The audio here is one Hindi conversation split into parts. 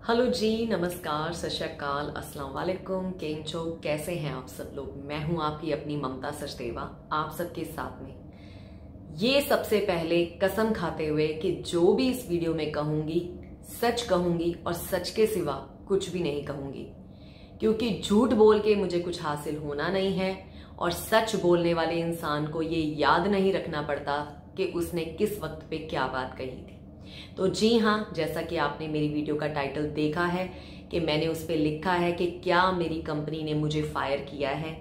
हेलो जी, नमस्कार, सत श्री अकाल, अस्सलाम वालेकुम। केम छो, कैसे हैं आप सब लोग। मैं हूं आपकी अपनी ममता सचदेवा, आप सबके साथ में। ये सबसे पहले कसम खाते हुए कि जो भी इस वीडियो में कहूंगी सच कहूंगी और सच के सिवा कुछ भी नहीं कहूंगी, क्योंकि झूठ बोल के मुझे कुछ हासिल होना नहीं है और सच बोलने वाले इंसान को ये याद नहीं रखना पड़ता कि उसने किस वक्त पे क्या बात कही थी। तो जी हाँ, जैसा कि आपने मेरी वीडियो का टाइटल देखा है कि मैंने उस पर लिखा है कि क्या मेरी कंपनी ने मुझे फायर किया है।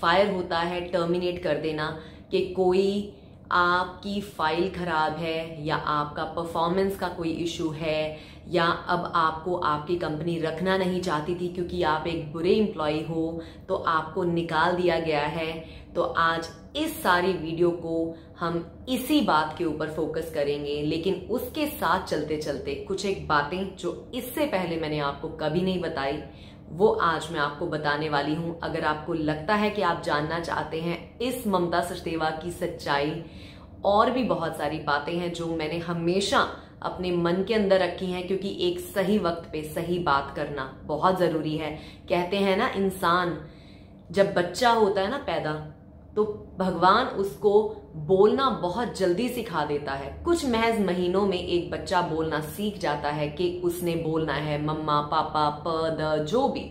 फायर होता है टर्मिनेट कर देना, कि कोई आपकी फाइल खराब है या आपका परफॉर्मेंस का कोई इशू है या अब आपको आपकी कंपनी रखना नहीं चाहती थी क्योंकि आप एक बुरे एम्प्लॉय हो तो आपको निकाल दिया गया है। तो आज इस सारी वीडियो को हम इसी बात के ऊपर फोकस करेंगे, लेकिन उसके साथ चलते चलते कुछ एक बातें जो इससे पहले मैंने आपको कभी नहीं बताई वो आज मैं आपको बताने वाली हूं। अगर आपको लगता है कि आप जानना चाहते हैं इस ममता सचदेवा की सच्चाई, और भी बहुत सारी बातें हैं जो मैंने हमेशा अपने मन के अंदर रखी हैं, क्योंकि एक सही वक्त पे सही बात करना बहुत जरूरी है। कहते हैं ना, इंसान जब बच्चा होता है ना पैदा, तो भगवान उसको बोलना बहुत जल्दी सिखा देता है। कुछ महज महीनों में एक बच्चा बोलना सीख जाता है कि उसने बोलना है मम्मा पापा प द जो भी,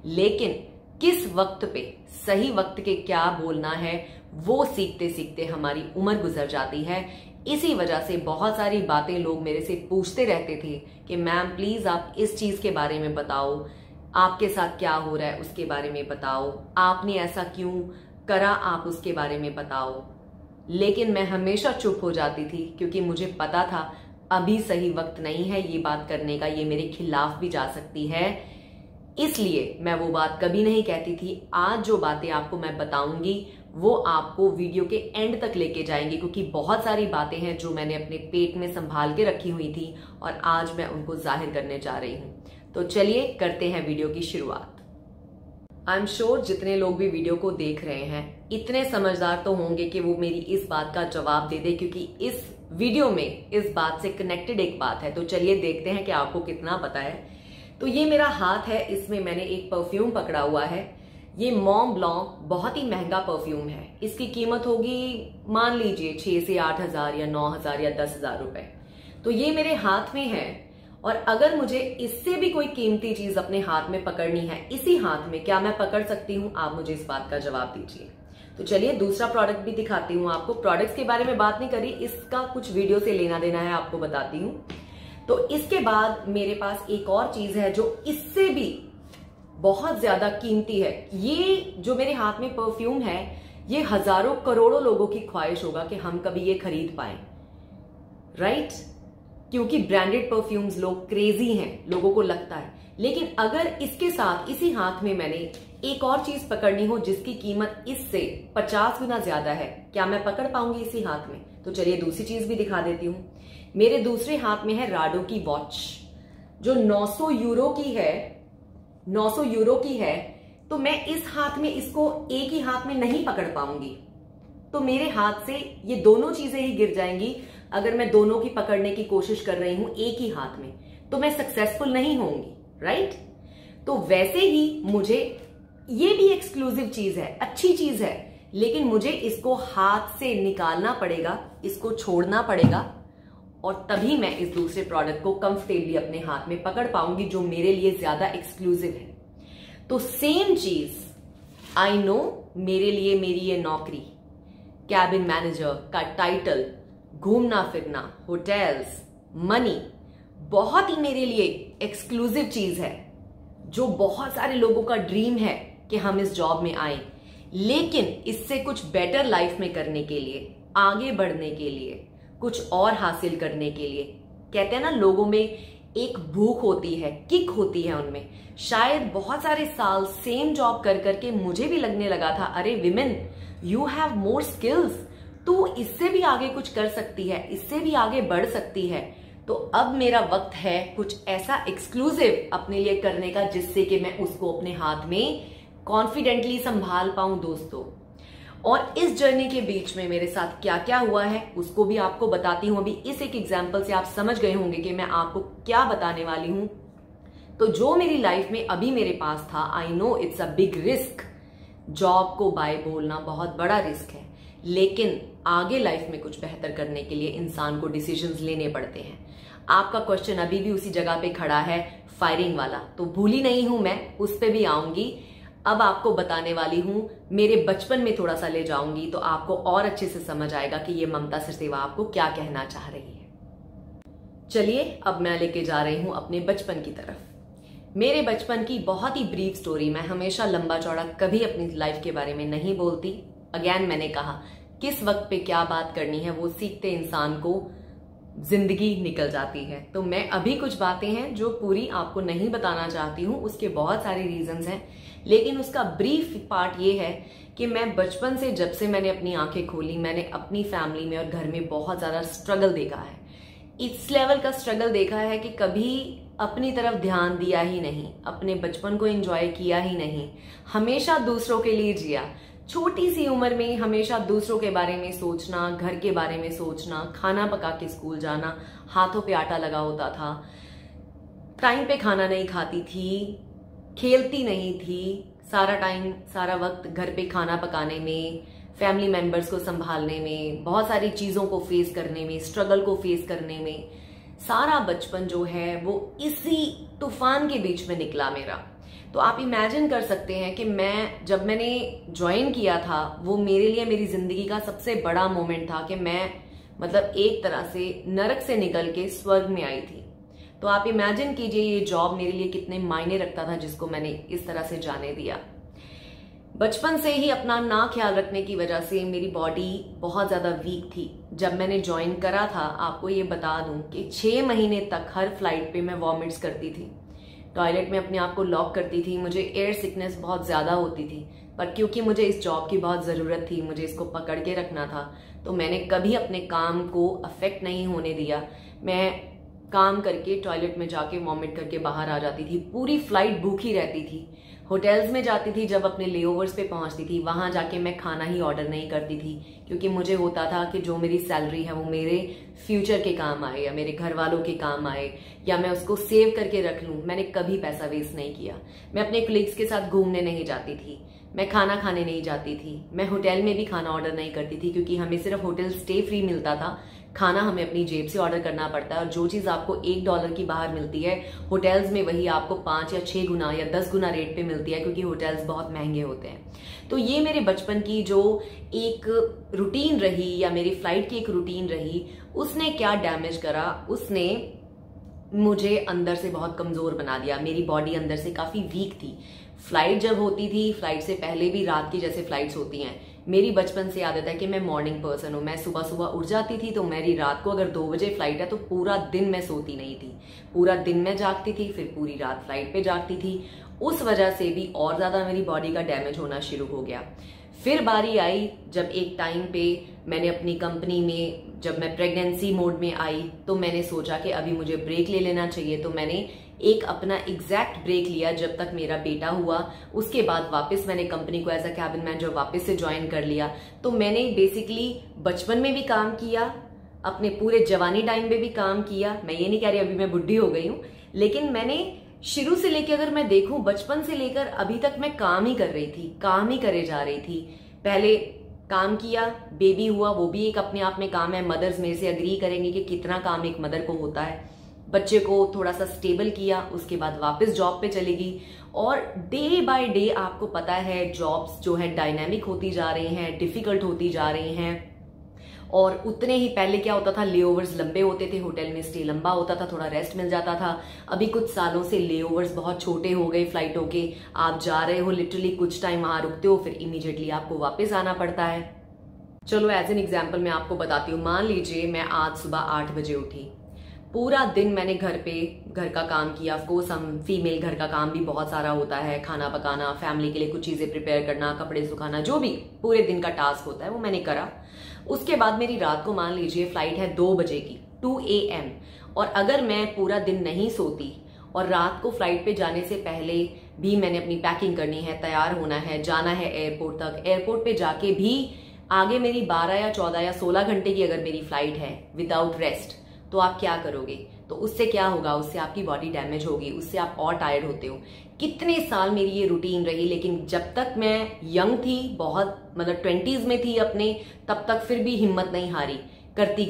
लेकिन किस वक्त पे सही वक्त के क्या बोलना है वो सीखते सीखते हमारी उम्र गुजर जाती है। इसी वजह से बहुत सारी बातें लोग मेरे से पूछते रहते थे कि मैम प्लीज आप इस चीज के बारे में बताओ, आपके साथ क्या हो रहा है उसके बारे में बताओ, आपने ऐसा क्यों करा आप उसके बारे में बताओ। लेकिन मैं हमेशा चुप हो जाती थी, क्योंकि मुझे पता था अभी सही वक्त नहीं है ये बात करने का, ये मेरे खिलाफ भी जा सकती है, इसलिए मैं वो बात कभी नहीं कहती थी। आज जो बातें आपको मैं बताऊंगी वो आपको वीडियो के एंड तक लेके जाएंगी, क्योंकि बहुत सारी बातें हैं जो मैंने अपने पेट में संभाल के रखी हुई थी और आज मैं उनको जाहिर करने जा रही हूं। तो चलिए करते हैं वीडियो की शुरुआत। आई एम श्योर जितने लोग भी वीडियो को देख रहे हैं इतने समझदार तो होंगे कि वो मेरी इस बात का जवाब दे दे, क्योंकि इस वीडियो में इस बात से कनेक्टेड एक बात है। तो चलिए देखते हैं कि आपको कितना पता है। तो ये मेरा हाथ है, इसमें मैंने एक परफ्यूम पकड़ा हुआ है। ये मॉम ब्लॉन्क बहुत ही महंगा परफ्यूम है। इसकी कीमत होगी मान लीजिए 6 से 8 हजार या 9 हजार या 10 हजार रुपए। तो ये मेरे हाथ में है, और अगर मुझे इससे भी कोई कीमती चीज अपने हाथ में पकड़नी है, इसी हाथ में क्या मैं पकड़ सकती हूँ? आप मुझे इस बात का जवाब दीजिए। तो चलिए दूसरा प्रोडक्ट भी दिखाती हूँ आपको। प्रोडक्ट्स के बारे में बात नहीं करी, इसका कुछ वीडियो से लेना देना है आपको बताती हूँ। तो इसके बाद मेरे पास एक और चीज है जो इससे भी बहुत ज्यादा कीमती है। ये जो मेरे हाथ में परफ्यूम है, ये हजारों करोड़ों लोगों की ख्वाहिश होगा कि हम कभी ये खरीद पाए, राइट? क्योंकि ब्रांडेड परफ्यूम्स लोग क्रेजी हैं, लोगों को लगता है। लेकिन अगर इसके साथ इसी हाथ में मैंने एक और चीज पकड़नी हो जिसकी कीमत इससे 50 गुना ज्यादा है, क्या मैं पकड़ पाऊंगी इसी हाथ में? तो चलिए दूसरी चीज भी दिखा देती हूँ। मेरे दूसरे हाथ में है राडो की वॉच, जो 900 यूरो की है। 900 यूरो की है, तो मैं इस हाथ में इसको एक ही हाथ में नहीं पकड़ पाऊंगी, तो मेरे हाथ से ये दोनों चीजें ही गिर जाएंगी। अगर मैं दोनों की पकड़ने की कोशिश कर रही हूं एक ही हाथ में, तो मैं सक्सेसफुल नहीं होंगी, राइट? तो वैसे ही मुझे ये भी एक्सक्लूसिव चीज है, अच्छी चीज है, लेकिन मुझे इसको हाथ से निकालना पड़ेगा, इसको छोड़ना पड़ेगा, और तभी मैं इस दूसरे प्रोडक्ट को कंफर्टेबली अपने हाथ में पकड़ पाऊंगी, जो मेरे लिए ज्यादा एक्सक्लूसिव है। तो सेम चीज आई नो, मेरे लिए मेरी ये नौकरी, कैबिन मैनेजर का टाइटल, घूमना फिरना, होटल्स, मनी, बहुत ही मेरे लिए एक्सक्लूसिव चीज है, जो बहुत सारे लोगों का ड्रीम है कि हम इस जॉब में आए। लेकिन इससे कुछ बेटर लाइफ में करने के लिए, आगे बढ़ने के लिए, कुछ और हासिल करने के लिए, कहते हैं ना लोगों में एक भूख होती है, किक होती है उनमें। शायद बहुत सारे साल सेम जॉब कर करके मुझे भी लगने लगा था, अरे women you have more skills, तू इससे भी आगे कुछ कर सकती है, इससे भी आगे बढ़ सकती है। तो अब मेरा वक्त है कुछ ऐसा एक्सक्लूसिव अपने लिए करने का, जिससे कि मैं उसको अपने हाथ में कॉन्फिडेंटली संभाल पाऊं दोस्तों। और इस जर्नी के बीच में मेरे साथ क्या क्या हुआ है उसको भी आपको बताती हूं। अभी इस एक एग्जाम्पल से आप समझ गए होंगे कि मैं आपको क्या बताने वाली हूं। तो जो मेरी लाइफ में अभी मेरे पास था, I know it's a big risk, job को बाय बोलना बहुत बड़ा रिस्क है, लेकिन आगे लाइफ में कुछ बेहतर करने के लिए इंसान को डिसीजंस लेने पड़ते हैं। आपका क्वेश्चन अभी भी उसी जगह पे खड़ा है, फायरिंग वाला, तो भूली नहीं हूं मैं, उस पे भी आऊंगी। अब आपको बताने वाली हूं, मेरे बचपन में थोड़ा सा ले जाऊंगी तो आपको और अच्छे से समझ आएगा कि ये ममता सचदेवा आपको क्या कहना चाह रही है। चलिए अब मैं लेके जा रही हूं अपने बचपन की तरफ। मेरे बचपन की बहुत ही ब्रीफ स्टोरी, मैं हमेशा लंबा चौड़ा कभी अपनी लाइफ के बारे में नहीं बोलती। अगेन मैंने कहा किस वक्त पे क्या बात करनी है वो सीखते इंसान को जिंदगी निकल जाती है। तो मैं अभी कुछ बातें हैं जो पूरी आपको नहीं बताना चाहती हूँ, उसके बहुत सारे रीजंस हैं, लेकिन उसका ब्रीफ पार्ट ये है कि मैं बचपन से, जब से मैंने अपनी आंखें खोली, मैंने अपनी फैमिली में और घर में बहुत ज्यादा स्ट्रगल देखा है। इस लेवल का स्ट्रगल देखा है कि कभी अपनी तरफ ध्यान दिया ही नहीं, अपने बचपन को एंजॉय किया ही नहीं, हमेशा दूसरों के लिए जिया। छोटी सी उम्र में हमेशा दूसरों के बारे में सोचना, घर के बारे में सोचना, खाना पका के स्कूल जाना, हाथों पे आटा लगा होता था, टाइम पे खाना नहीं खाती थी, खेलती नहीं थी, सारा टाइम सारा वक्त घर पे खाना पकाने में, फैमिली मेंबर्स को संभालने में, बहुत सारी चीजों को फेस करने में, स्ट्रगल को फेस करने में, सारा बचपन जो है वो इसी तूफान के बीच में निकला मेरा। तो आप इमेजिन कर सकते हैं कि जब मैंने ज्वाइन किया था, वो मेरे लिए मेरी जिंदगी का सबसे बड़ा मोमेंट था कि मैं मतलब एक तरह से नरक से निकल के स्वर्ग में आई थी। तो आप इमेजिन कीजिए ये जॉब मेरे लिए कितने मायने रखता था, जिसको मैंने इस तरह से जाने दिया। बचपन से ही अपना ना ख्याल रखने की वजह से मेरी बॉडी बहुत ज्यादा वीक थी। जब मैंने ज्वाइन करा था, आपको ये बता दूं कि 6 महीने तक हर फ्लाइट पे मैं वॉमिट्स करती थी, टॉयलेट में अपने आप को लॉक करती थी, मुझे एयर सिकनेस बहुत ज्यादा होती थी। पर क्योंकि मुझे इस जॉब की बहुत जरूरत थी, मुझे इसको पकड़ के रखना था, तो मैंने कभी अपने काम को अफेक्ट नहीं होने दिया। मैं काम करके टॉयलेट में जाके वॉमिट करके बाहर आ जाती थी, पूरी फ्लाइट भूखी रहती थी। होटल्स में जाती थी, जब अपने लेओवर्स पे पहुंचती थी, वहां जाके मैं खाना ही ऑर्डर नहीं करती थी, क्योंकि मुझे होता था कि जो मेरी सैलरी है वो मेरे फ्यूचर के काम आए या मेरे घर वालों के काम आए, या मैं उसको सेव करके रख लूं। मैंने कभी पैसा वेस्ट नहीं किया। मैं अपने कलीग्स के साथ घूमने नहीं जाती थी, मैं खाना खाने नहीं जाती थी, मैं होटल में भी खाना ऑर्डर नहीं करती थी, क्योंकि हमें सिर्फ होटल स्टे फ्री मिलता था, खाना हमें अपनी जेब से ऑर्डर करना पड़ता है। और जो चीज आपको $1 की बाहर मिलती है, होटल्स में वही आपको 5 या 6 गुना या 10 गुना रेट पे मिलती है, क्योंकि होटल्स बहुत महंगे होते हैं। तो ये मेरे बचपन की जो एक रूटीन रही, या मेरी फ्लाइट की एक रूटीन रही, उसने क्या डैमेज करा, उसने मुझे अंदर से बहुत कमजोर बना दिया। मेरी बॉडी अंदर से काफी वीक थी। फ्लाइट जब होती थी, फ्लाइट से पहले भी रात की जैसे फ्लाइट्स होती हैं, मेरी बचपन से आदत है कि मैं मॉर्निंग पर्सन हूँ। मैं सुबह सुबह उठ जाती थी, तो मेरी रात को अगर 2 बजे फ्लाइट है तो पूरा दिन मैं सोती नहीं थी, पूरा दिन मैं जागती थी, फिर पूरी रात फ्लाइट पे जागती थी। उस वजह से भी और ज्यादा मेरी बॉडी का डैमेज होना शुरू हो गया। फिर बारी आई जब एक टाइम पे मैंने अपनी कंपनी में, जब मैं प्रेगनेंसी मोड में आई, तो मैंने सोचा कि अभी मुझे ब्रेक ले लेना चाहिए। तो मैंने एक अपना एग्जैक्ट ब्रेक लिया जब तक मेरा बेटा हुआ। उसके बाद वापस मैंने कंपनी को एज अ कैबिन मैनेजर वापस से ज्वाइन कर लिया। तो मैंने बेसिकली बचपन में भी काम किया, अपने पूरे जवानी टाइम में भी काम किया। मैं ये नहीं कह रही अभी मैं बुढ़ी हो गई हूँ, लेकिन मैंने शुरू से लेकर, अगर मैं देखूं, बचपन से लेकर अभी तक मैं काम ही कर रही थी, काम ही करे जा रही थी। पहले काम किया, बेबी हुआ, वो भी एक अपने आप में काम है। मदर्स मेरे से अग्री करेंगे कि कितना काम एक मदर को होता है। बच्चे को थोड़ा सा स्टेबल किया, उसके बाद वापस जॉब पे चली गई। और डे बाय डे आपको पता है जॉब्स जो है डायनामिक होती जा रही हैं, डिफिकल्ट होती जा रही हैं। और उतने ही पहले क्या होता था, लेओवर्स लंबे होते थे, होटल में स्टे लंबा होता था, थोड़ा रेस्ट मिल जाता था। अभी कुछ सालों से लेओवर्स बहुत छोटे हो गए फ्लाइटों के। आप जा रहे हो, लिटरली कुछ टाइम वहां रुकते हो, फिर इमीडिएटली आपको वापस आना पड़ता है। चलो एज एन एग्जाम्पल मैं आपको बताती हूँ। मान लीजिए मैं आज सुबह 8 बजे उठी, पूरा दिन मैंने घर का काम किया। ऑफकोर्स हम फीमेल, घर का काम भी बहुत सारा होता है, खाना पकाना, फैमिली के लिए कुछ चीजें प्रिपेयर करना, कपड़े सुखाना, जो भी पूरे दिन का टास्क होता है वो मैंने करा। उसके बाद मेरी रात को मान लीजिए फ्लाइट है 2 बजे की, 2 AM, और अगर मैं पूरा दिन नहीं सोती और रात को फ्लाइट पे जाने से पहले भी मैंने अपनी पैकिंग करनी है, तैयार होना है, जाना है एयरपोर्ट तक, एयरपोर्ट पे जाके भी आगे मेरी 12 या 14 या 16 घंटे की अगर मेरी फ्लाइट है विदाउट रेस्ट, तो आप क्या करोगे? तो उससे क्या होगा, उससे आपकी बॉडी डैमेज होगी, उससे आप और टायर्ड होते हो। कितने साल मेरी ये रूटीन रही, लेकिन जब तक मैं यंग थी, बहुत मतलब 20s में थी अपने, तब तक फिर भी हिम्मत नहीं हारी, करती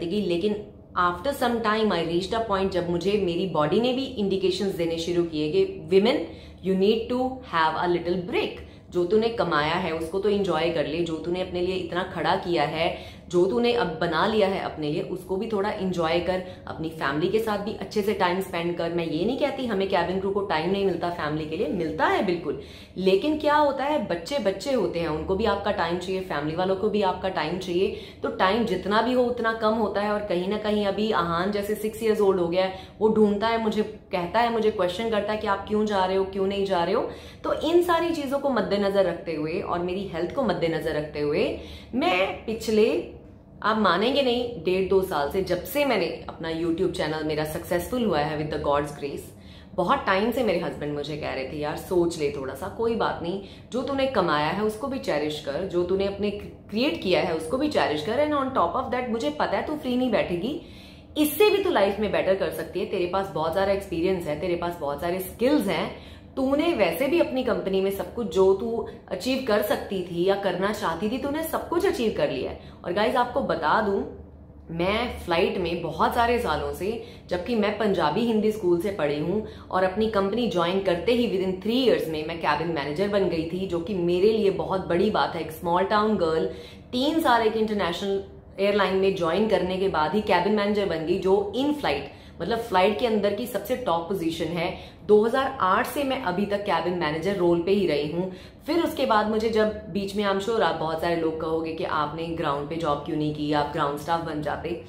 गई। लेकिन after some time I reached a point जब मुझे मेरी बॉडी ने भी इंडिकेशंस देने शुरू किए कि women you need to have a little break. जो तूने कमाया है उसको तो एंजॉय कर ले, जो तूने अपने लिए इतना खड़ा किया है, जो तूने अब बना लिया है अपने लिए, उसको भी थोड़ा एंजॉय कर, अपनी फैमिली के साथ भी अच्छे से टाइम स्पेंड कर। मैं ये नहीं कहती हमें कैबिन क्रू को टाइम नहीं मिलता फैमिली के लिए, मिलता है बिल्कुल, लेकिन क्या होता है बच्चे होते हैं, उनको भी आपका टाइम चाहिए, फैमिली वालों को भी आपका टाइम चाहिए। तो टाइम जितना भी हो उतना कम होता है। और कहीं ना कहीं अभी आहान जैसे 6 years old हो गया है, वो ढूंढता है, मुझे कहता है, मुझे क्वेश्चन करता है कि आप क्यों जा रहे हो, क्यों नहीं जा रहे हो। तो इन सारी चीजों को मद्देनजर रखते हुए और मेरी हेल्थ को मद्देनजर रखते हुए मैं पिछले, आप मानेंगे नहीं, 1.5-2 साल से, जब से मैंने अपना यूट्यूब चैनल मेरा सक्सेसफुल हुआ है विद द गॉड्स ग्रेस, बहुत टाइम से मेरे हस्बैंड मुझे कह रहे थे यार सोच ले थोड़ा सा, कोई बात नहीं, जो तूने कमाया है उसको भी चेरिश कर, जो तूने अपने क्रिएट किया है उसको भी चेरिश कर, and on top of that मुझे पता है तू फ्री नहीं बैठेगी, इससे भी तू लाइफ में बेटर कर सकती है, तेरे पास बहुत सारा एक्सपीरियंस है, तेरे पास बहुत सारे स्किल्स हैं, तूने वैसे भी अपनी कंपनी में सब कुछ जो तू अचीव कर सकती थी या करना चाहती थी, तूने सब कुछ अचीव कर लिया है। और गाइज आपको बता दूं, मैं फ्लाइट में बहुत सारे सालों से, जबकि मैं पंजाबी हिंदी स्कूल से पढ़ी हूं, और अपनी कंपनी ज्वाइन करते ही विद इन 3 years में मैं कैबिन मैनेजर बन गई थी, जो कि मेरे लिए बहुत बड़ी बात है। एक स्मॉल टाउन गर्ल 3 साल एक इंटरनेशनल एयरलाइन में ज्वाइन करने के बाद ही कैबिन मैनेजर बन गई, जो इन फ्लाइट मतलब फ्लाइट के अंदर की सबसे टॉप पोजीशन है। 2008 से मैं अभी तक कैबिन मैनेजर रोल पे ही रही हूँ। फिर उसके बाद मुझे जब बीच में, आई एम श्योर आप बहुत सारे लोग कहोगे कि आपने ग्राउंड पे जॉब क्यों नहीं की, आप ग्राउंड स्टाफ बन जाते।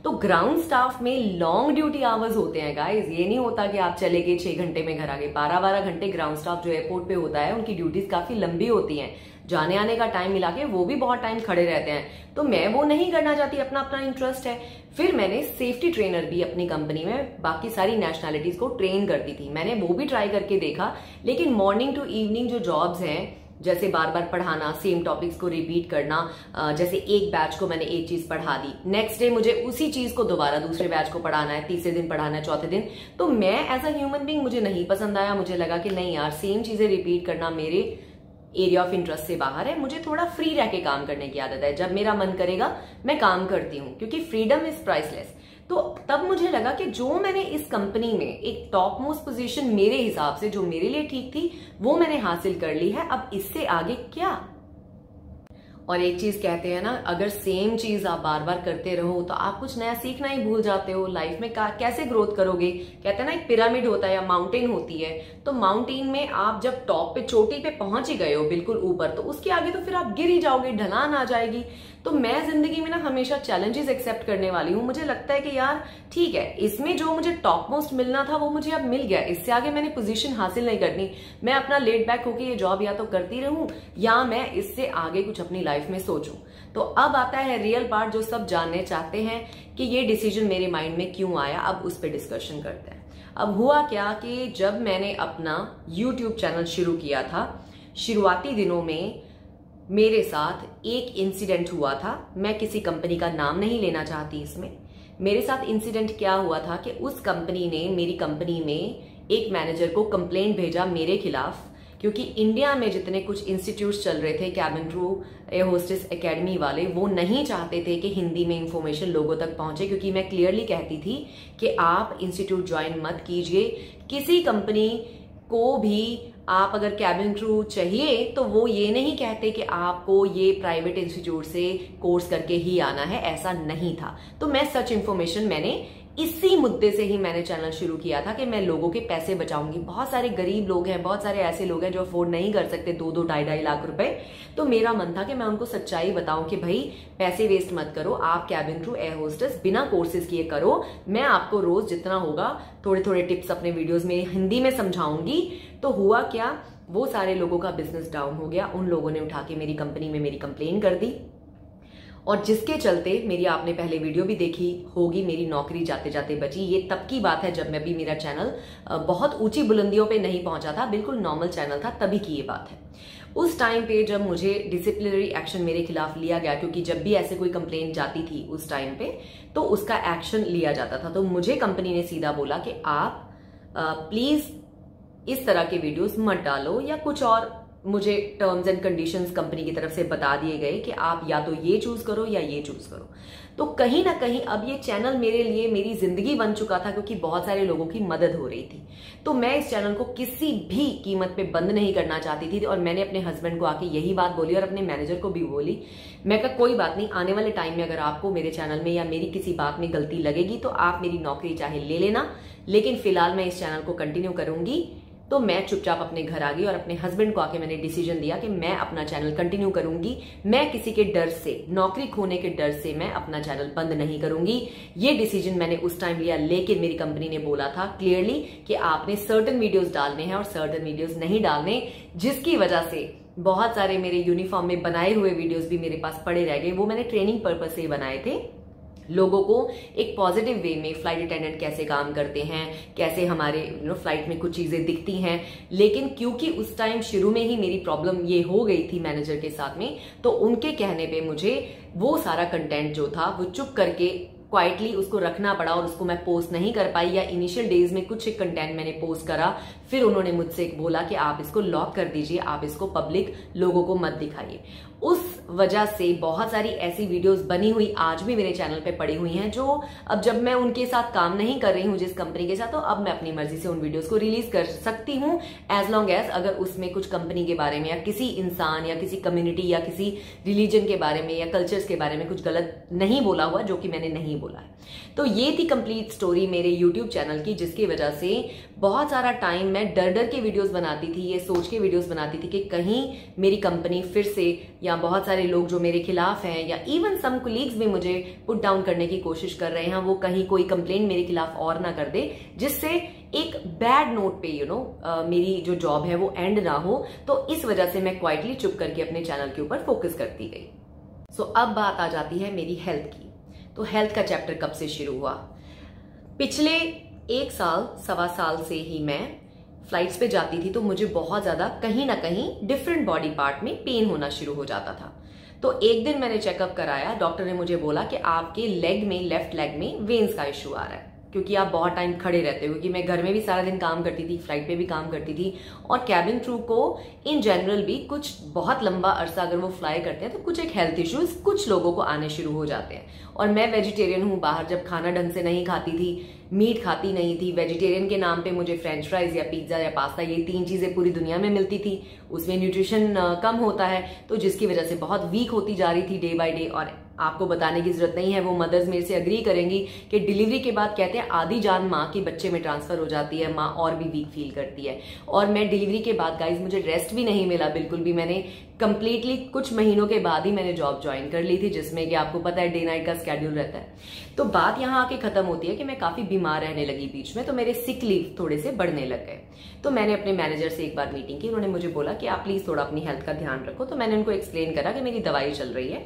तो ग्राउंड स्टाफ में लॉन्ग ड्यूटी आवर्स होते हैं गाइस, ये नहीं होता कि आप चले गए 6 घंटे में घर आ गए। 12-12 घंटे ग्राउंड स्टाफ जो एयरपोर्ट पे होता है, उनकी ड्यूटीज काफी लंबी होती हैं, जाने आने का टाइम मिला के वो भी बहुत टाइम खड़े रहते हैं। तो मैं वो नहीं करना चाहती, अपना अपना इंटरेस्ट है। फिर मैंने सेफ्टी ट्रेनर भी अपनी कंपनी में बाकी सारी नेशनैलिटीज को ट्रेन करती थी, मैंने वो भी ट्राई करके देखा। लेकिन मॉर्निंग टू इवनिंग जो जॉब्स हैं, जैसे बार बार पढ़ाना, सेम टॉपिक्स को रिपीट करना, जैसे एक बैच को मैंने एक चीज पढ़ा दी, नेक्स्ट डे मुझे उसी चीज को दोबारा दूसरे बैच को पढ़ाना है, तीसरे दिन पढ़ाना है, चौथे दिन, तो मैं एज अ ह्यूमन बीइंग मुझे नहीं पसंद आया। मुझे लगा कि नहीं यार, सेम चीजें रिपीट करना मेरे एरिया ऑफ इंटरेस्ट से बाहर है, मुझे थोड़ा फ्री रह के काम करने की आदत है, जब मेरा मन करेगा मैं काम करती हूँ, क्योंकि फ्रीडम इज प्राइसलेस। तो तब मुझे लगा कि जो मैंने इस कंपनी में एक टॉप मोस्ट पोजीशन मेरे हिसाब से, जो मेरे लिए ठीक थी, वो मैंने हासिल कर ली है, अब इससे आगे क्या। और एक चीज कहते हैं ना, अगर सेम चीज आप बार बार करते रहो तो आप कुछ नया सीखना ही भूल जाते हो, लाइफ में कैसे ग्रोथ करोगे। कहते हैं ना, एक पिरामिड होता है या माउंटेन होती है, तो माउंटेन में आप जब टॉप पे, चोटी पे पहुंच ही गए हो बिल्कुल ऊपर, तो उसके आगे तो फिर आप गिर ही जाओगे, ढलान आ जाएगी। तो मैं जिंदगी में ना हमेशा चैलेंजेस एक्सेप्ट करने वाली हूँ। मुझे लगता है कि यार ठीक है, इसमें जो मुझे टॉप मोस्ट मिलना था वो मुझे अब मिल गया, इससे आगे मैंने पोजीशन हासिल नहीं करनी। मैं अपना लेट बैक होकर ये जॉब या तो करती रहूं, या मैं इससे आगे कुछ अपनी लाइफ में सोचूं। तो अब आता है रियल पार्ट, जो सब जानने चाहते हैं कि ये डिसीजन मेरे माइंड में क्यों आया। अब उस पर डिस्कशन करते हैं। अब हुआ क्या कि जब मैंने अपना यूट्यूब चैनल शुरू किया था, शुरुआती दिनों में मेरे साथ एक इंसिडेंट हुआ था। मैं किसी कंपनी का नाम नहीं लेना चाहती इसमें। मेरे साथ इंसिडेंट क्या हुआ था कि उस कंपनी ने मेरी कंपनी में एक मैनेजर को कंप्लेंट भेजा मेरे खिलाफ, क्योंकि इंडिया में जितने कुछ इंस्टीट्यूट्स चल रहे थे cabin crew air hostess academy वाले, वो नहीं चाहते थे कि हिंदी में इंफॉर्मेशन लोगों तक पहुंचे, क्योंकि मैं क्लियरली कहती थी कि आप इंस्टीट्यूट ज्वाइन मत कीजिए। किसी कंपनी को भी आप अगर कैबिन क्रू चाहिए तो वो ये नहीं कहते कि आपको ये प्राइवेट इंस्टीट्यूट से कोर्स करके ही आना है, ऐसा नहीं था। तो मैं सच इंफॉर्मेशन, मैंने इसी मुद्दे से ही मैंने चैनल शुरू किया था कि मैं लोगों के पैसे बचाऊंगी। बहुत सारे गरीब लोग हैं, बहुत सारे ऐसे लोग हैं जो अफोर्ड नहीं कर सकते 2-2, 2.5 लाख रुपए। तो मेरा मन था कि मैं उनको सच्चाई बताऊं कि भाई पैसे वेस्ट मत करो, आप कैबिन क्रू एयर होस्टेस बिना कोर्सेज किए करो। मैं आपको रोज जितना होगा थोड़े थोड़े टिप्स अपने वीडियोस में हिंदी में समझाऊंगी। तो हुआ क्या, वो सारे लोगों का बिजनेस डाउन हो गया। उन लोगों ने उठा के मेरी कंपनी में मेरी कंप्लेन कर दी, और जिसके चलते मेरी, आपने पहले वीडियो भी देखी होगी, मेरी नौकरी जाते जाते बची। ये तब की बात है जब मैं भी, मेरा चैनल बहुत ऊंची बुलंदियों पे नहीं पहुंचा था, बिल्कुल नॉर्मल चैनल था, तभी की ये बात है। उस टाइम पे जब मुझे डिसिप्लिनरी एक्शन मेरे खिलाफ लिया गया, क्योंकि जब भी ऐसे कोई कंप्लेंट जाती थी उस टाइम पे तो उसका एक्शन लिया जाता था, तो मुझे कंपनी ने सीधा बोला कि आप प्लीज इस तरह के वीडियोस मत डालो, या कुछ और मुझे टर्म्स एंड कंडीशंस कंपनी की तरफ से बता दिए गए कि आप या तो ये चूज करो या ये चूज करो। तो कहीं ना कहीं अब ये चैनल मेरे लिए मेरी जिंदगी बन चुका था, क्योंकि बहुत सारे लोगों की मदद हो रही थी। तो मैं इस चैनल को किसी भी कीमत पे बंद नहीं करना चाहती थी, और मैंने अपने हस्बैंड को आके यही बात बोली और अपने मैनेजर को भी बोली। मैं कहा कोई बात नहीं, आने वाले टाइम में अगर आपको मेरे चैनल में या मेरी किसी बात में गलती लगेगी तो आप मेरी नौकरी चाहे ले लेना, लेकिन फिलहाल मैं इस चैनल को कंटिन्यू करूंगी। तो मैं चुपचाप अपने घर आ गई और अपने हस्बैंड को आके मैंने डिसीजन दिया कि मैं अपना चैनल कंटिन्यू करूंगी। मैं किसी के डर से, नौकरी खोने के डर से मैं अपना चैनल बंद नहीं करूंगी। ये डिसीजन मैंने उस टाइम लिया, लेकिन मेरी कंपनी ने बोला था क्लियरली कि आपने सर्टेन वीडियोस डालने हैं और सर्टेन वीडियोस नहीं डालने, जिसकी वजह से बहुत सारे मेरे यूनिफॉर्म में बनाए हुए वीडियोस भी मेरे पास पड़े रह गए। वो मैंने ट्रेनिंग पर्पज से बनाए थे, लोगों को एक पॉजिटिव वे में फ्लाइट अटेंडेंट कैसे काम करते हैं, कैसे हमारे फ्लाइट में कुछ चीजें दिखती हैं। लेकिन क्योंकि उस टाइम शुरू में ही मेरी प्रॉब्लम ये हो गई थी मैनेजर के साथ में, तो उनके कहने पे मुझे वो सारा कंटेंट जो था वो चुप करके क्वाइटली उसको रखना पड़ा और उसको मैं पोस्ट नहीं कर पाई। या इनिशियल डेज में कुछ कंटेंट मैंने पोस्ट करा, फिर उन्होंने मुझसे बोला कि आप इसको लॉक कर दीजिए, आप इसको पब्लिक लोगों को मत दिखाइए। उस वजह से बहुत सारी ऐसी वीडियोस बनी हुई आज भी मेरे चैनल पे पड़ी हुई हैं, जो अब जब मैं उनके साथ काम नहीं कर रही हूं जिस कंपनी के साथ, तो अब मैं अपनी मर्जी से उन वीडियोस को रिलीज कर सकती हूं, एज लॉन्ग एज अगर उसमें कुछ कंपनी के बारे में या किसी इंसान या किसी कम्युनिटी या किसी रिलीजन के बारे में या कल्चर्स के बारे में कुछ गलत नहीं बोला हुआ, जो कि मैंने नहीं बोला है। तो ये थी कंप्लीट स्टोरी मेरे यूट्यूब चैनल की, जिसकी वजह से बहुत सारा टाइम मैं डर डर के वीडियोस बनाती थी, ये सोच के वीडियोस बनाती थी कि कहीं मेरी कंपनी फिर से, या बहुत सारे लोग जो मेरे खिलाफ हैं, या इवन सम कोलीग्स भी मुझे पुट डाउन करने की कोशिश कर रहे हैं, वो कहीं कोई कंप्लेंट मेरे खिलाफ और ना कर दे, जिससे एक बैड नोट पे मेरी जो जॉब है वो एंड ना हो। तो इस वजह से मैं क्वाइटली चुप करके अपने चैनल के ऊपर फोकस करती गई। सो अब बात आ जाती है मेरी हेल्थ की। तो हेल्थ का चैप्टर कब से शुरू हुआ? पिछले 1 साल, 1.25 साल से ही मैं फ्लाइट्स पे जाती थी, तो मुझे बहुत ज्यादा कहीं ना कहीं डिफरेंट बॉडी पार्ट में पेन होना शुरू हो जाता था। तो एक दिन मैंने चेकअप कराया, डॉक्टर ने मुझे बोला कि आपके लेग में, लेफ्ट लेग में वेन्स का इश्यू आ रहा है, क्योंकि आप बहुत टाइम खड़े रहते हो। क्योंकि मैं घर में भी सारा दिन काम करती थी, फ्लाइट पे भी काम करती थी, और कैबिन क्रू को इन जनरल भी कुछ बहुत लंबा अरसा अगर वो फ्लाई करते हैं तो कुछ एक हेल्थ इश्यूज कुछ लोगों को आने शुरू हो जाते हैं। और मैं वेजिटेरियन हूँ, बाहर जब खाना ढंग से नहीं खाती थी, मीट खाती नहीं थी, वेजिटेरियन के नाम पे मुझे फ्रेंच फ्राइज या पिज्जा या पास्ता, ये 3 चीजें पूरी दुनिया में मिलती थी, उसमें न्यूट्रिशन कम होता है, तो जिसकी वजह से बहुत वीक होती जा रही थी डे बाय डे। और आपको बताने की जरूरत नहीं है, वो मदर्स मेरे से अग्री करेंगी कि डिलीवरी के बाद कहते हैं आधी जान माँ की बच्चे में ट्रांसफर हो जाती है, माँ और भी वीक फील करती है। और मैं डिलीवरी के बाद गाइज मुझे रेस्ट भी नहीं मिला बिल्कुल भी। मैंने कंप्लीटली कुछ महीनों के बाद ही मैंने जॉब ज्वाइन कर ली थी, जिसमें कि आपको पता है डे नाइट का स्केड्यूल रहता है। तो बात यहाँ आके खत्म होती है कि मैं काफी बीमार रहने लगी बीच में, तो मेरे सिक लीव थोड़े से बढ़ने लग गए। तो मैंने अपने मैनेजर से एक बार मीटिंग की, उन्होंने मुझे बोला कि आप प्लीज थोड़ा अपनी हेल्थ का ध्यान रखो। तो मैंने उनको एक्सप्लेन करा कि मेरी दवाई चल रही है।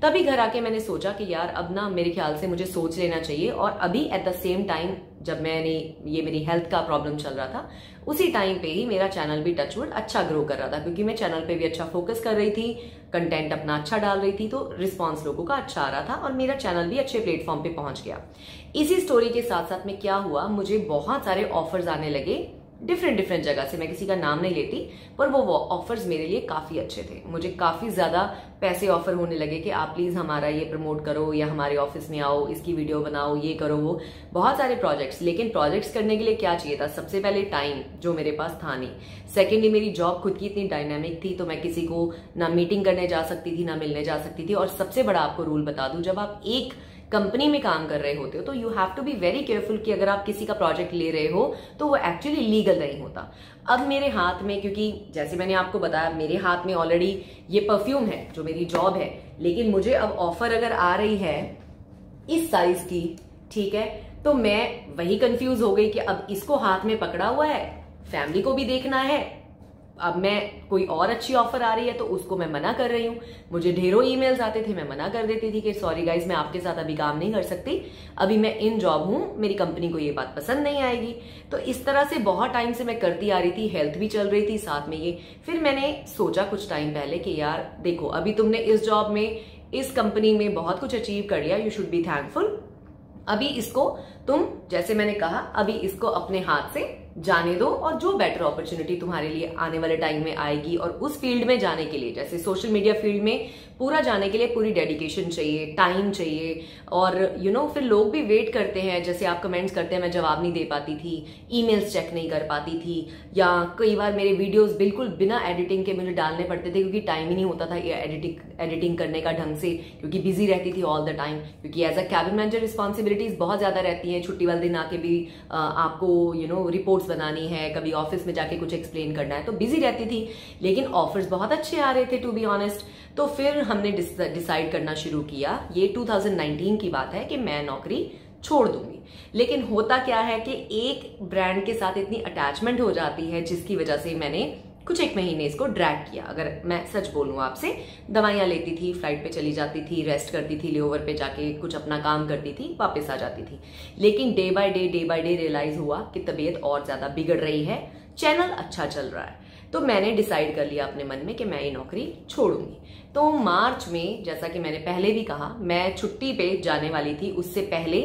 तभी घर आके मैंने सोचा कि यार अब ना मेरे ख्याल से मुझे सोच लेना चाहिए। और अभी एट द सेम टाइम जब मैंने ये मेरी हेल्थ का प्रॉब्लम चल रहा था, उसी टाइम पे ही मेरा चैनल भी टचवुड अच्छा ग्रो कर रहा था, क्योंकि मैं चैनल पे भी अच्छा फोकस कर रही थी, कंटेंट अपना अच्छा डाल रही थी, तो रिस्पॉन्स लोगों का अच्छा आ रहा था और मेरा चैनल भी अच्छे प्लेटफॉर्म पे पहुंच गया। इसी स्टोरी के साथ साथ में क्या हुआ, मुझे बहुत सारे ऑफर्स आने लगे डिफरेंट जगह से। मैं किसी का नाम नहीं लेती, पर वो ऑफर्स मेरे लिए काफी अच्छे थे। मुझे काफी ज्यादा पैसे ऑफर होने लगे कि आप प्लीज हमारा ये प्रमोट करो, या हमारे ऑफिस में आओ, इसकी वीडियो बनाओ, ये करो वो, बहुत सारे प्रोजेक्ट्स। लेकिन प्रोजेक्ट्स करने के लिए क्या चाहिए था? सबसे पहले टाइम, जो मेरे पास था नहीं। सेकेंडली मेरी जॉब खुद की इतनी डायनामिक थी, तो मैं किसी को ना मीटिंग करने जा सकती थी, ना मिलने जा सकती थी। और सबसे बड़ा आपको रूल बता दूं, जब आप एक कंपनी में काम कर रहे होते हो तो you have to be very careful कि अगर आप किसी का प्रोजेक्ट ले रहे हो तो वो एक्चुअली लीगल नहीं होता। अब मेरे हाथ में, क्योंकि जैसे मैंने आपको बताया मेरे हाथ में ऑलरेडी ये परफ्यूम है जो मेरी जॉब है, लेकिन मुझे अब ऑफर अगर आ रही है इस साइज की, ठीक है, तो मैं वही कंफ्यूज हो गई कि अब इसको हाथ में पकड़ा हुआ है, फैमिली को भी देखना है, अब मैं कोई और अच्छी ऑफर आ रही है तो उसको मैं मना कर रही हूँ। मुझे ढेरों ईमेल्स आते थे, मैं मना कर देती थी कि सॉरी गाइज, मैं आपके साथ अभी काम नहीं कर सकती, अभी मैं इन जॉब हूँ, मेरी कंपनी को ये बात पसंद नहीं आएगी। तो इस तरह से बहुत टाइम से मैं करती आ रही थी, हेल्थ भी चल रही थी साथ में ये। फिर मैंने सोचा कुछ टाइम पहले कि यार देखो, अभी तुमने इस जॉब में, इस कंपनी में बहुत कुछ अचीव कर लिया, यू शुड बी थैंकफुल। अभी इसको तुम, जैसे मैंने कहा, अभी इसको अपने हाथ से जाने दो और जो बेटर अपॉर्चुनिटी तुम्हारे लिए आने वाले टाइम में आएगी, और उस फील्ड में जाने के लिए, जैसे सोशल मीडिया फील्ड में पूरा जाने के लिए पूरी डेडिकेशन चाहिए, टाइम चाहिए। और फिर लोग भी वेट करते हैं, जैसे आप कमेंट्स करते हैं, मैं जवाब नहीं दे पाती थी, ईमेल्स चेक नहीं कर पाती थी, या कई बार मेरे वीडियोस बिल्कुल बिना एडिटिंग के मुझे डालने पड़ते थे क्योंकि टाइम ही नहीं होता था ये एडिटिंग करने का ढंग से, क्योंकि बिजी रहती थी ऑल द टाइम। क्योंकि as a cabin manager responsibilities बहुत ज्यादा रहती हैं, छुट्टी वाले दिन आके भी आपको रिपोर्ट्स बनानी है, कभी ऑफिस में जाके कुछ एक्सप्लेन करना है, तो बिजी रहती थी। लेकिन ऑफर्स बहुत अच्छे आ रहे थे, टू बी ऑनेस्ट। तो फिर हमने डिसाइड करना शुरू किया, ये 2019 की बात है, कि मैं नौकरी छोड़ दूंगी। लेकिन होता क्या है कि एक ब्रांड के साथ इतनी अटैचमेंट हो जाती है, जिसकी वजह से मैंने कुछ एक महीने इसको ड्रैग किया। अगर मैं सच बोलूं आपसे, दवाइयां लेती थी, फ्लाइट पे चली जाती थी, रेस्ट करती थी, लेओवर पे जाके कुछ अपना काम करती थी, वापस आ जाती थी। लेकिन डे बाय डे रियलाइज हुआ कि तबीयत और ज्यादा बिगड़ रही है, चैनल अच्छा चल रहा है। तो मैंने डिसाइड कर लिया अपने मन में कि मैं ये नौकरी छोड़ूंगी। तो मार्च में, जैसा कि मैंने पहले भी कहा, मैं छुट्टी पे जाने वाली थी। उससे पहले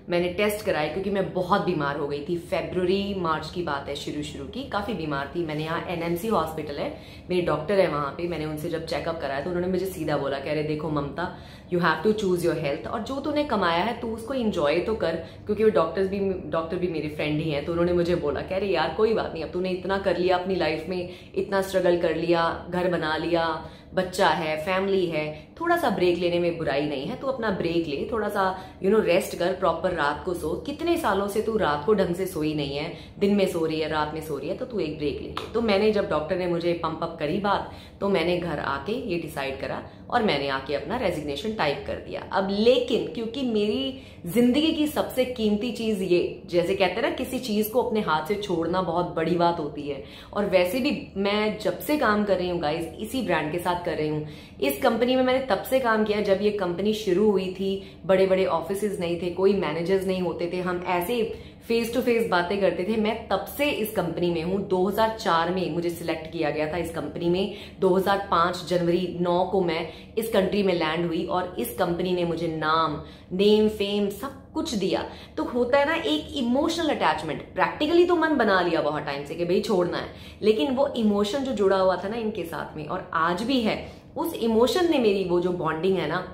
मैंने टेस्ट कराए, क्योंकि मैं बहुत बीमार हो गई थी। फरवरी मार्च की बात है, शुरू की, काफी बीमार थी। मैंने यहाँ एनएमसी हॉस्पिटल है, मेरे डॉक्टर है वहां पे, मैंने उनसे जब चेकअप कराया तो उन्होंने मुझे सीधा बोला, कह रहे देखो Mamata, you have to choose your health, और जो तूने कमाया है तू उसको इंजॉय तो कर। क्योंकि वो डॉक्टर भी मेरे फ्रेंड ही हैं, तो उन्होंने मुझे बोला, कह रहे यार कोई बात नहीं, अब तूने इतना कर लिया अपनी लाइफ में, इतना स्ट्रगल कर लिया, घर बना लिया, बच्चा है, फैमिली है, थोड़ा सा ब्रेक लेने में बुराई नहीं है। तू अपना ब्रेक ले, थोड़ा सा रेस्ट कर, प्रॉपर रात को सो। कितने सालों से तू रात को ढंग से सोई नहीं है, दिन में सो रही है, रात में सो रही है, तो तू एक ब्रेक ले। तो मैंने, जब डॉक्टर ने मुझे पंप अप करी बात, तो मैंने घर आके ये डिसाइड करा और मैंने आके अपना रेजिग्नेशन टाइप कर दिया। अब लेकिन क्योंकि मेरी जिंदगी की सबसे कीमती चीज ये, जैसे कहते हैं ना, किसी चीज को अपने हाथ से छोड़ना बहुत बड़ी बात होती है। और वैसे भी मैं जब से काम कर रही हूँ गाइस, इसी ब्रांड के साथ कर रही हूँ। इस कंपनी में मैंने तब से काम किया जब ये कंपनी शुरू हुई थी। बड़े बड़े ऑफिसेज नहीं थे, कोई मैनेजर्स नहीं होते थे, हम ऐसे फेस टू फेस बातें करते थे। मैं तब से इस कंपनी में हूँ। 2004 में मुझे सिलेक्ट किया गया था इस कंपनी में। 2005 जनवरी 9 को मैं इस कंट्री में लैंड हुई, और इस कंपनी ने मुझे नेम फेम सब कुछ दिया। तो होता है ना एक इमोशनल अटैचमेंट। प्रैक्टिकली तो मन बना लिया बहुत टाइम से कि भाई छोड़ना है, लेकिन वो इमोशन जो जुड़ा हुआ था ना इनके साथ में, और आज भी है, उस इमोशन ने मेरी वो जो बॉन्डिंग है ना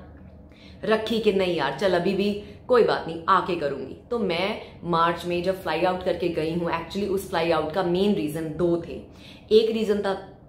रखी कि नहीं यार चल अभी भी कोई बात नहीं, आके करूंगी। तो मैं मार्च में जब फ्लाई आउट करके गई हूँ, एक्चुअली उस फ्लाई आउट का मेन रीजन 2 थे। एक रीजन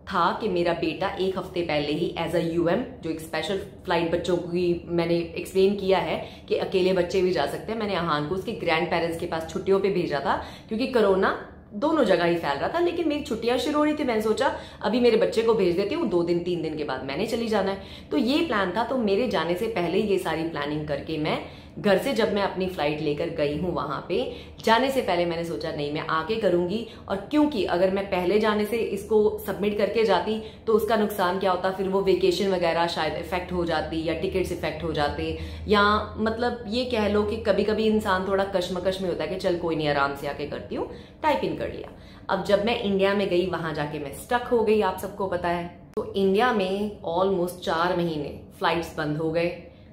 था कि मेरा बेटा एक हफ्ते पहले ही एज अ यूएम, जो एक स्पेशल फ्लाइट बच्चों की, मैंने एक्सप्लेन किया है कि अकेले बच्चे भी जा सकते हैं, मैंने अहान को उसके ग्रैंड पेरेंट्स के पास छुट्टियों पे भेजा था, क्योंकि कोरोना दोनों जगह ही फैल रहा था। लेकिन मेरी छुट्टियां शुरू हो रही थी, मैंने सोचा अभी मेरे बच्चे को भेज देती हूँ, 2 दिन 3 दिन के बाद मैंने चली जाना है। तो ये प्लान था। तो मेरे जाने से पहले ये सारी प्लानिंग करके मैं घर से, जब मैं अपनी फ्लाइट लेकर गई हूँ वहां पे, जाने से पहले मैंने सोचा नहीं मैं आके करूंगी। और क्योंकि अगर मैं पहले जाने से इसको सबमिट करके जाती तो उसका नुकसान क्या होता, फिर वो वेकेशन वगैरह शायद इफेक्ट हो जाती, या टिकट्स इफेक्ट हो जाते, या मतलब ये कह लो कि कभी कभी इंसान थोड़ा कश्मकश में होता है कि चल कोई नहीं, आराम से आके करती हूँ, टाइप इन कर लिया। अब जब मैं इंडिया में गई, वहां जाके मैं स्टक हो गई, आप सबको पता है। तो इंडिया में ऑलमोस्ट 4 महीने फ्लाइट्स बंद हो गए,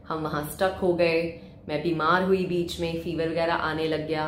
हम वहां स्टक हो गए। मैं बीमार हुई, बीच में फीवर वगैरह आने लग गया,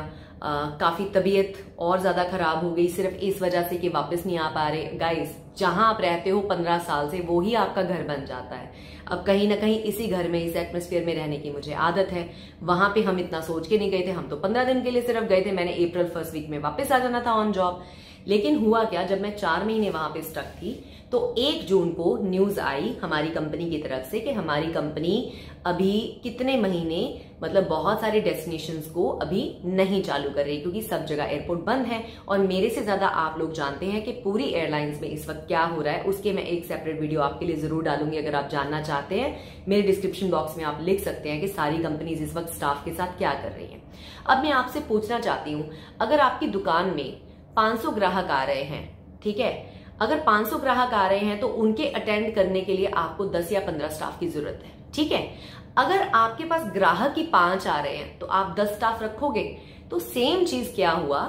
काफी तबीयत और ज्यादा खराब हो गई, सिर्फ इस वजह से कि वापस नहीं आ पा रहे। गाइस, जहां आप रहते हो 15 साल से, वो ही आपका घर बन जाता है। अब कहीं ना कहीं इसी घर में, इस एटमॉस्फेयर में रहने की मुझे आदत है। वहां पे हम इतना सोच के नहीं गए थे, हम तो 15 दिन के लिए सिर्फ गए थे। मैंने अप्रैल फर्स्ट वीक में वापस आ जाना था ऑन जॉब। लेकिन हुआ क्या, जब मैं 4 महीने वहां पे स्टक थी, तो 1 जून को न्यूज आई हमारी कंपनी की तरफ से कि हमारी कंपनी अभी कितने महीने, मतलब बहुत सारे डेस्टिनेशंस को अभी नहीं चालू कर रही, क्योंकि सब जगह एयरपोर्ट बंद है। और मेरे से ज्यादा आप लोग जानते हैं कि पूरी एयरलाइंस में इस वक्त क्या हो रहा है। उसके मैं एक सेपरेट वीडियो आपके लिए जरूर डालूंगी, अगर आप जानना चाहते हैं। मेरे डिस्क्रिप्शन बॉक्स में आप लिख सकते हैं कि सारी कंपनीज इस वक्त स्टाफ के साथ क्या कर रही हैं। अब मैं आपसे पूछना चाहती हूँ, अगर आपकी दुकान में 500 ग्राहक आ रहे हैं, ठीक है। अगर 500 ग्राहक आ रहे हैं तो उनके अटेंड करने के लिए आपको 10 या 15 स्टाफ की जरूरत है, ठीक है। अगर आपके पास ग्राहक ही 5 आ रहे हैं तो आप 10 स्टाफ रखोगे। तो सेम चीज क्या हुआ,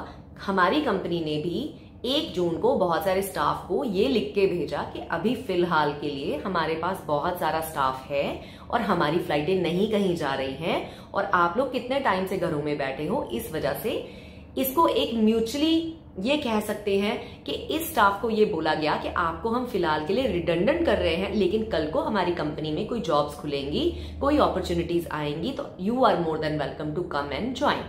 हमारी कंपनी ने भी 1 जून को बहुत सारे स्टाफ को ये लिख के भेजा कि अभी फिलहाल के लिए हमारे पास बहुत सारा स्टाफ है और हमारी फ्लाइटें नहीं कहीं जा रही हैं और आप लोग कितने टाइम से घरों में बैठे हो, इस वजह से इसको एक म्यूचुअली ये कह सकते हैं कि इस स्टाफ को ये बोला गया कि आपको हम फिलहाल के लिए रिडंडेंट कर रहे हैं, लेकिन कल को हमारी कंपनी में कोई जॉब्स खुलेंगी, कोई अपॉर्चुनिटीज आएंगी तो you are more than welcome to come and join.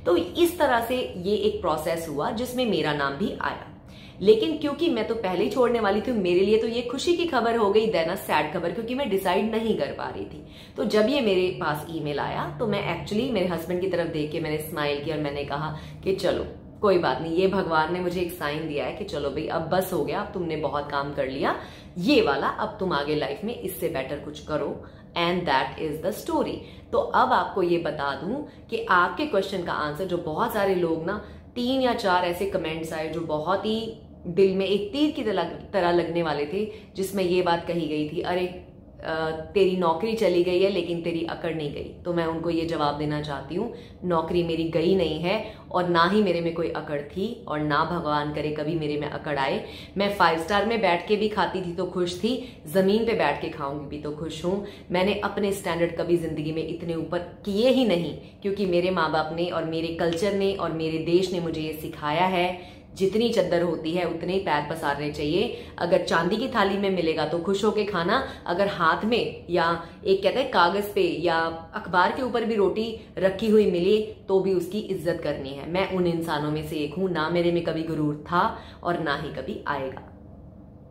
तो इस तरह से ये एक प्रोसेस हुआ जिसमें मेरा नाम भी आया। लेकिन क्योंकि मैं तो पहले ही छोड़ने वाली थी, मेरे लिए तो ये खुशी की खबर हो गई, देन अ सैड खबर, क्योंकि मैं डिसाइड नहीं कर पा रही थी। तो जब ये मेरे पास ईमेल आया तो मैं एक्चुअली मेरे हस्बैंड की तरफ देख के मैंने स्माइल किया और मैंने कहा कि चलो कोई बात नहीं, ये भगवान ने मुझे एक साइन दिया है कि चलो भाई अब बस हो गया, अब तुमने बहुत काम कर लिया ये वाला, अब तुम आगे लाइफ में इससे बेटर कुछ करो, and that is the story. तो अब आपको ये बता दूं कि आपके क्वेश्चन का आंसर, जो बहुत सारे लोग ना 3 या 4 ऐसे कमेंट्स आए जो बहुत ही दिल में एक तीर की तरह लगने वाले थे, जिसमें ये बात कही गई थी, अरे तेरी नौकरी चली गई है लेकिन तेरी अकड़ नहीं गई। तो मैं उनको ये जवाब देना चाहती हूँ, नौकरी मेरी गई नहीं है और ना ही मेरे में कोई अकड़ थी और ना भगवान करे कभी मेरे में अकड़ आए। मैं 5 स्टार में बैठ के भी खाती थी तो खुश थी, जमीन पे बैठ के खाऊंगी भी तो खुश हूं। मैंने अपने स्टैंडर्ड कभी जिंदगी में इतने ऊपर किए ही नहीं, क्योंकि मेरे माँ बाप ने और मेरे कल्चर ने और मेरे देश ने मुझे ये सिखाया है, जितनी चद्दर होती है उतने ही पैर पसारने चाहिए। अगर चांदी की थाली में मिलेगा तो खुश होके खाना, अगर हाथ में या एक कहते हैं कागज पे या अखबार के ऊपर भी रोटी रखी हुई मिली तो भी उसकी इज्जत करनी है। मैं उन इंसानों में से एक हूं, ना मेरे में कभी गुरूर था और ना ही कभी आएगा।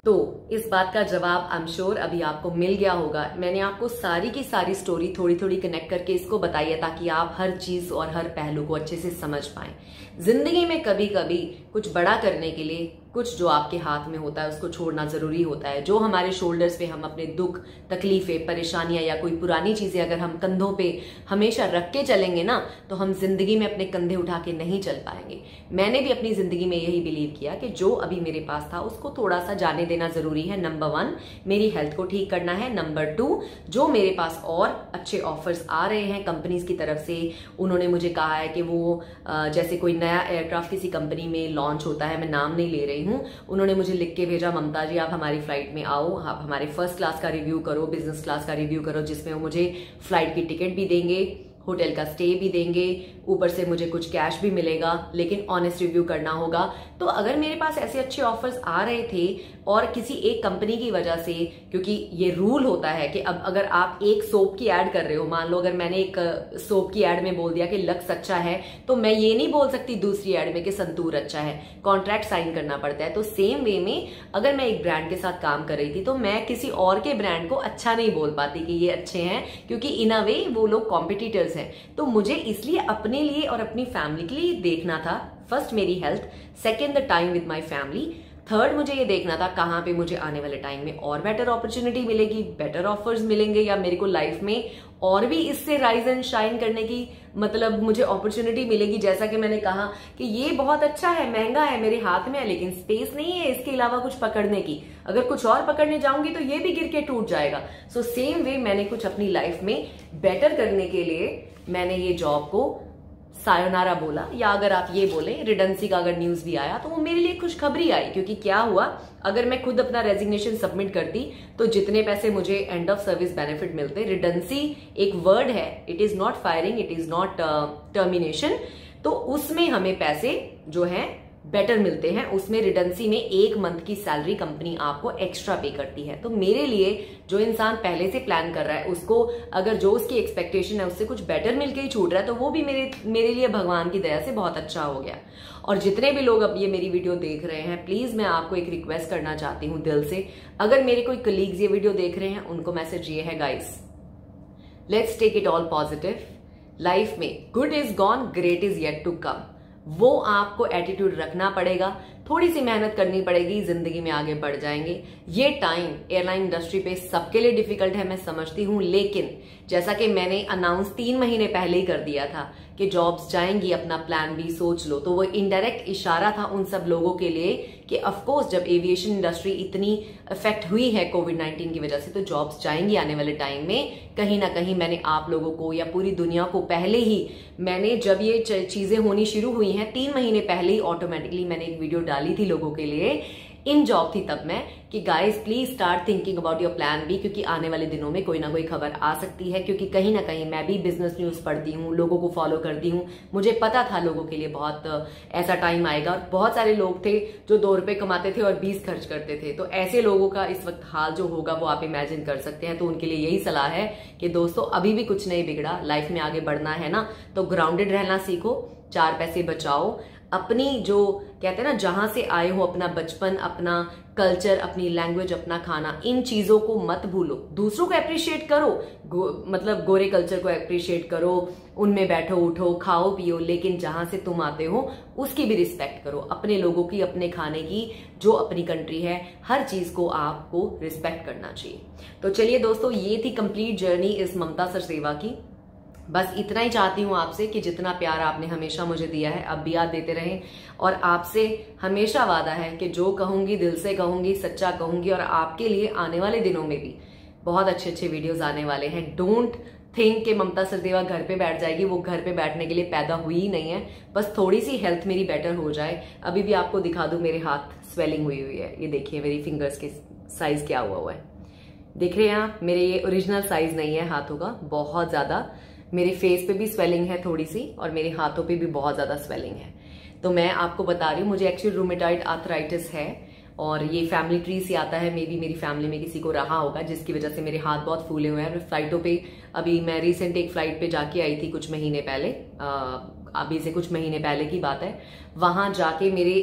तो इस बात का जवाब आई एम श्योर अभी आपको मिल गया होगा। मैंने आपको सारी की सारी स्टोरी थोड़ी थोड़ी कनेक्ट करके इसको बताई है ताकि आप हर चीज और हर पहलू को अच्छे से समझ पाएं। जिंदगी में कभी कभी कुछ बड़ा करने के लिए कुछ जो आपके हाथ में होता है उसको छोड़ना जरूरी होता है। जो हमारे शोल्डर्स पे हम अपने दुख, तकलीफें, परेशानियां या कोई पुरानी चीजें अगर हम कंधों पे हमेशा रख के चलेंगे ना तो हम जिंदगी में अपने कंधे उठा के नहीं चल पाएंगे। मैंने भी अपनी जिंदगी में यही बिलीव किया कि जो अभी मेरे पास था उसको थोड़ा सा जाने देना जरूरी है। नंबर 1 मेरी हेल्थ को ठीक करना है। नंबर 2 जो मेरे पास और अच्छे ऑफर्स आ रहे हैं कंपनीज की तरफ से, उन्होंने मुझे कहा है कि वो जैसे कोई नया एयरक्राफ्ट किसी कंपनी में लॉन्च होता है, मैं नाम नहीं ले रही हूं, उन्होंने मुझे लिख के भेजा, ममता जी आप हमारी फ्लाइट में आओ, आप हमारे फर्स्ट क्लास का रिव्यू करो, बिजनेस क्लास का रिव्यू करो, जिसमें वो मुझे फ्लाइट की टिकट भी देंगे, होटल का स्टे भी देंगे, ऊपर से मुझे कुछ कैश भी मिलेगा, लेकिन ऑनेस्ट रिव्यू करना होगा। तो अगर मेरे पास ऐसे अच्छे ऑफर्स आ रहे थे और किसी एक कंपनी की वजह से, क्योंकि ये रूल होता है कि अब अगर आप एक सोप की ऐड कर रहे हो, मान लो अगर मैंने एक सोप की ऐड में बोल दिया कि लक्स अच्छा है, तो मैं ये नहीं बोल सकती दूसरी ऐड में कि संतूर अच्छा है, कॉन्ट्रैक्ट साइन करना पड़ता है। तो सेम वे में अगर मैं एक ब्रांड के साथ काम कर रही थी तो मैं किसी और के ब्रांड को अच्छा नहीं बोल पाती कि ये अच्छे हैं, क्योंकि इन अ वे वो लोग कॉम्पिटिटर्स हैं। तो मुझे इसलिए अपने लिए और अपनी फैमिली के लिए देखना था, फर्स्ट मेरी health, second the time with my family, third मुझे ये देखना था कहाँ पे मुझे आने वाले टाइम में और बेटर अपॉर्चुनिटी मिलेगी, बेटर ऑफर्स मिलेंगे, या मेरे को लाइफ में और भी इससे राइज एंड शाइन करने की मतलब मुझे अपॉर्चुनिटी मिलेगी। जैसा कि मैंने कहा कि ये बहुत अच्छा है, महंगा है, मेरे हाथ में है, लेकिन स्पेस नहीं है इसके अलावा कुछ पकड़ने की। अगर कुछ और पकड़ने जाऊंगी तो ये भी गिर के टूट जाएगा। सो सेम वे मैंने कुछ अपनी लाइफ में बेटर करने के लिए मैंने ये जॉब को सायोनारा बोला, या अगर आप ये बोले रिडेंसी का अगर न्यूज भी आया तो वो मेरे लिए खुशखबरी आई। क्योंकि क्या हुआ, अगर मैं खुद अपना रेजिग्नेशन सबमिट करती तो जितने पैसे मुझे एंड ऑफ सर्विस बेनिफिट मिलते, रिडेंसी एक वर्ड है, it is not firing, it is not termination, तो उसमें हमें पैसे जो है बेटर मिलते हैं। उसमें रिडेंसी में 1 मंथ की सैलरी कंपनी आपको एक्स्ट्रा पे करती है। तो मेरे लिए जो इंसान पहले से प्लान कर रहा है, उसको अगर जो उसकी एक्सपेक्टेशन है उससे कुछ बेटर मिलके ही छूट रहा है, तो वो भी मेरे लिए भगवान की दया से बहुत अच्छा हो गया। और जितने भी लोग अब ये मेरी वीडियो देख रहे हैं, प्लीज मैं आपको एक रिक्वेस्ट करना चाहती हूँ दिल से, अगर मेरे कोई कलीग्स ये वीडियो देख रहे हैं, उनको मैसेज ये है, guys let's take it all positive. Life में good is gone, great is yet to come. वो आपको एटीट्यूड रखना पड़ेगा। थोड़ी सी मेहनत करनी पड़ेगी, जिंदगी में आगे बढ़ जाएंगे। ये टाइम एयरलाइन इंडस्ट्री पे सबके लिए डिफिकल्ट है, मैं समझती हूँ, लेकिन जैसा कि मैंने अनाउंस 3 महीने पहले ही कर दिया था कि जॉब्स जाएंगी, अपना प्लान भी सोच लो, तो वो इनडायरेक्ट इशारा था उन सब लोगों के लिए कि ऑफकोर्स जब एविएशन इंडस्ट्री इतनी इफेक्ट हुई है कोविड-19 की वजह से, तो जॉब्स जाएंगी आने वाले टाइम में। कहीं ना कहीं मैंने आप लोगों को या पूरी दुनिया को पहले ही, मैंने जब ये चीजें होनी शुरू हुई हैं 3 महीने पहले ही ऑटोमेटिकली मैंने एक वीडियो डाली थी लोगों के लिए, इन जॉब थी तब मैं, कि guys please start thinking about your plan B, क्योंकि आने वाले दिनों में कोई ना कोई खबर आ सकती है। क्योंकि कहीं ना कहीं मैं भी बिजनेस न्यूज पढ़ती हूँ, लोगों को फॉलो करती हूँ, मुझे पता था लोगों के लिए बहुत ऐसा टाइम आएगा। और बहुत सारे लोग थे जो 2 रुपए कमाते थे और 20 खर्च करते थे, तो ऐसे लोगों का इस वक्त हाल जो होगा वो आप इमेजिन कर सकते हैं। तो उनके लिए यही सलाह है कि दोस्तों अभी भी कुछ नहीं बिगड़ा, लाइफ में आगे बढ़ना है ना, तो ग्राउंडेड रहना सीखो, 4 पैसे बचाओ, अपनी जो कहते हैं ना जहां से आए हो, अपना बचपन, अपना कल्चर, अपनी लैंग्वेज, अपना खाना, इन चीजों को मत भूलो। दूसरों को अप्रिशिएट करो, मतलब गोरे कल्चर को अप्रिशिएट करो, उनमें बैठो उठो खाओ पियो, लेकिन जहां से तुम आते हो उसकी भी रिस्पेक्ट करो, अपने लोगों की, अपने खाने की, जो अपनी कंट्री है, हर चीज को आपको रिस्पेक्ट करना चाहिए। तो चलिए दोस्तों, ये थी कंप्लीट जर्नी इस ममता सचदेवा की। बस इतना ही चाहती हूँ आपसे कि जितना प्यार आपने हमेशा मुझे दिया है, अब भी याद देते रहें। और आपसे हमेशा वादा है कि जो कहूंगी दिल से कहूंगी, सच्चा कहूंगी, और आपके लिए आने वाले दिनों में भी बहुत अच्छे अच्छे वीडियोस आने वाले हैं। डोंट थिंक कि ममता सचदेवा घर पे बैठ जाएगी, वो घर पे बैठने के लिए पैदा हुई ही नहीं है। बस थोड़ी सी हेल्थ मेरी बेटर हो जाए। अभी भी आपको दिखा दूं, मेरे हाथ स्वेलिंग हुई है, ये देखिए मेरी फिंगर्स के साइज क्या हुआ है, देख रहे हैं आप। मेरे ये ओरिजिनल साइज नहीं है हाथों का, बहुत ज्यादा मेरे फेस पे भी स्वेलिंग है थोड़ी सी, और मेरे हाथों पे भी बहुत ज्यादा स्वेलिंग है। तो मैं आपको बता रही हूँ, मुझे एक्चुअली रूमेटॉइड आर्थराइटिस है, और ये फैमिली ट्री से आता है। मे बी मेरी फैमिली में किसी को रहा होगा, जिसकी वजह से मेरे हाथ बहुत फूले हुए हैं। फ्लाइटों पे, अभी मैं रिसेंट एक फ्लाइट पे जाके आई थी कुछ महीने पहले, अभी से कुछ महीने पहले की बात है। वहां जाके मेरे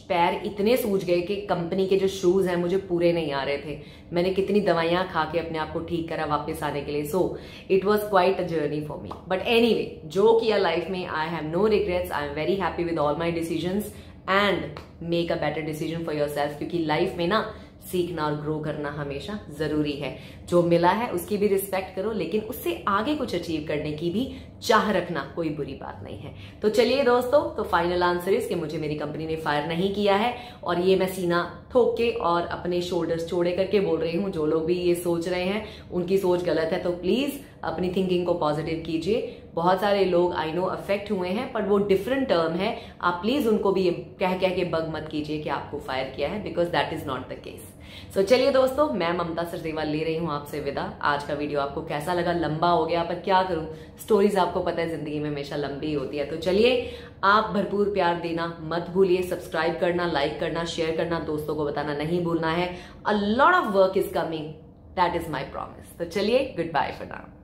पैर इतने सूज गए कि कंपनी के जो शूज हैं मुझे पूरे नहीं आ रहे थे। मैंने कितनी दवाइयां खा के अपने आप को ठीक करा वापस आने के लिए। So it was quite a journey for me, but anyway, जो किया लाइफ में, I have no regrets, I am very happy with all my decisions, and make a better decision for yourself. क्योंकि लाइफ में ना सीखना और ग्रो करना हमेशा जरूरी है। जो मिला है उसकी भी रिस्पेक्ट करो, लेकिन उससे आगे कुछ अचीव करने की भी चाह रखना कोई बुरी बात नहीं है। तो चलिए दोस्तों, तो फाइनल आंसर इज कि मुझे मेरी कंपनी ने फायर नहीं किया है, और ये मैं सीना ठोक के और अपने शोल्डर्स चौड़े करके बोल रही हूँ। जो लोग भी ये सोच रहे हैं उनकी सोच गलत है, तो प्लीज अपनी थिंकिंग को पॉजिटिव कीजिए। बहुत सारे लोग आई नो अफेक्ट हुए हैं, पर वो डिफरेंट टर्म है, आप प्लीज उनको भी कह के बग मत कीजिए कि आपको फायर किया है, because that is not the case. So चलिए दोस्तों, मैं ममता सचदेवा ले रही हूँ आपसे विदा। आज का वीडियो आपको कैसा लगा? लंबा हो गया, पर क्या करूं, स्टोरीज आपको पता है जिंदगी में हमेशा लंबी होती है। तो चलिए, आप भरपूर प्यार देना मत भूलिए, सब्सक्राइब करना, लाइक करना, शेयर करना, दोस्तों को बताना नहीं भूलना है। A lot of work is coming, that is my promise. तो चलिए, गुड बाय फॉर नाउ।